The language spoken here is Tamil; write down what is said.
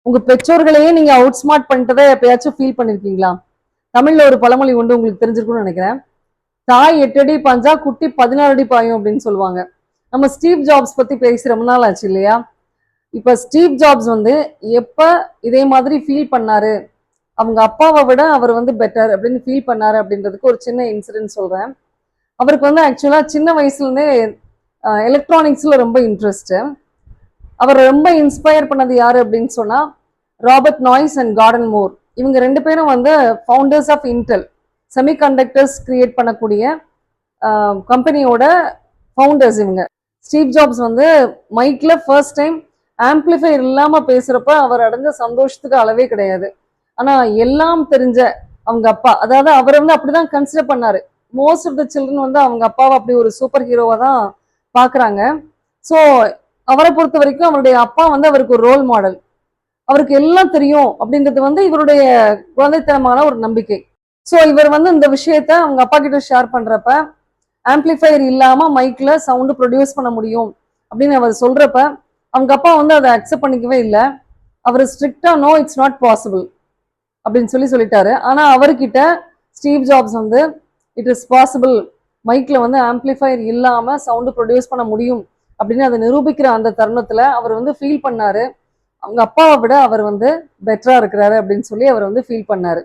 உங்க பெற்றோர்களையே நீங்க அவுட் ஸ்மார்ட் பண்ணிட்டதை எப்பயாச்சும் ஃபீல் பண்ணிருக்கீங்களா? தமிழ்ல ஒரு பழமொழி உண்டு, உங்களுக்கு தெரிஞ்சிருக்கும்னு நினைக்கிறேன். தாய் 8 அடி பாஞ்சா குட்டி 16 அடி பாயும் அப்படின்னு சொல்லுவாங்க. நம்ம ஸ்டீவ் ஜாப்ஸ் பத்தி பேசி ரொம்ப நாள் ஆச்சு இல்லையா? இப்ப ஸ்டீவ் ஜாப்ஸ் வந்து எப்ப இதே மாதிரி ஃபீல் பண்ணாரு, அவங்க அப்பாவை விட அவர் வந்து பெட்டர் அப்படின்னு ஃபீல் பண்ணாரு அப்படின்றதுக்கு ஒரு சின்ன இன்சிடென்ட் சொல்றேன். அவருக்கு வந்து ஆக்சுவலா சின்ன வயசுல இருந்தே எலக்ட்ரானிக்ஸ்ல ரொம்ப இன்ட்ரெஸ்ட். அவர் ரொம்ப இன்ஸ்பயர் பண்ணது யாரு அப்படின்னு சொன்னா Robert Noyce and Gordon Moore. இவங்க 2 பேரும் வந்து founders of Intel, semiconductors create பண்ணக்கூடிய கம்பெனியோட ஃபவுண்டர்ஸ் இவங்க. ஸ்டீவ் ஜாப்ஸ் வந்து மைக்ல ஃபர்ஸ்ட் டைம் ஆம்பிளிஃபையர் இல்லாம பேசுறப்ப அவர் அடைஞ்ச சந்தோஷத்துக்கு அளவே கிடையாது. ஆனா எல்லாம் தெரிஞ்ச அவங்க அப்பா, அதாவது அவரை வந்து அப்படிதான் கன்சிடர் பண்ணாரு. மோஸ்ட் ஆஃப் த சில்ட்ரன் வந்து அவங்க அப்பாவை அப்படி ஒரு சூப்பர் ஹீரோவா தான் பாக்குறாங்க. ஸோ அவரை பொறுத்த வரைக்கும் அவருடைய அப்பா வந்து அவருக்கு ஒரு ரோல் மாடல். அவருக்கு எல்லாம் தெரியும் அப்படின்றது வந்து இவருடைய குழந்தைத்தனமான ஒரு நம்பிக்கை. ஸோ இவர் வந்து இந்த விஷயத்த அவங்க அப்பா கிட்ட ஷேர் பண்றப்ப, ஆம்பிளிஃபையர் இல்லாம மைக்ல சவுண்ட் ப்ரொடியூஸ் பண்ண முடியும் அப்படின்னு அவர் சொல்றப்ப, அவங்க அப்பா வந்து அதை அக்செப்ட் பண்ணிக்கவே இல்லை. அவர் ஸ்ட்ரிக்டா நோ இட்ஸ் நாட் பாசிபிள் அப்படின்னு சொல்லிட்டாரு. ஆனா அவர்கிட்ட ஸ்டீவ் ஜாப்ஸ் வந்து இட் இஸ் பாசிபிள், மைக்ல வந்து ஆம்பிளிஃபையர் இல்லாம சவுண்ட் ப்ரொடியூஸ் பண்ண முடியும் அப்படின்னு அதை நிரூபிக்கிற அந்த தருணத்துல அவர் வந்து ஃபீல் பண்ணாரு அவங்க அப்பாவை விட அவர் வந்து பெட்டரா இருக்கிறாரு அப்படின்னு சொல்லி அவர் வந்து ஃபீல் பண்ணாரு.